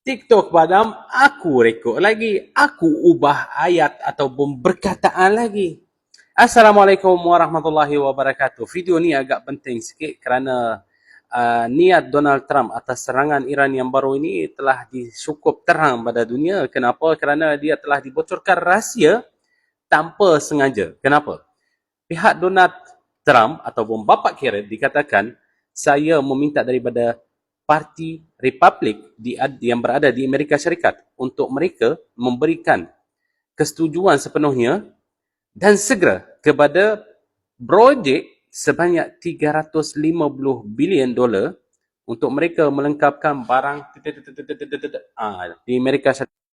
TikTok padam, aku rekod lagi. Aku ubah ayat ataupun perkataan lagi. Assalamualaikum warahmatullahi wabarakatuh. Video ni agak penting sikit kerana niat Donald Trump atas serangan Iran yang baru ini telah disukup terang pada dunia. Kenapa? Kerana dia telah dibocorkan rahsia tanpa sengaja. Kenapa? Pihak Donald Trump ataupun bapa kira dikatakan saya meminta daripada Parti Republik yang berada di Amerika Syarikat untuk mereka memberikan kesetujuan sepenuhnya dan segera kepada projek sebanyak 350 bilion dolar untuk mereka melengkapkan barang di Amerika Syarikat.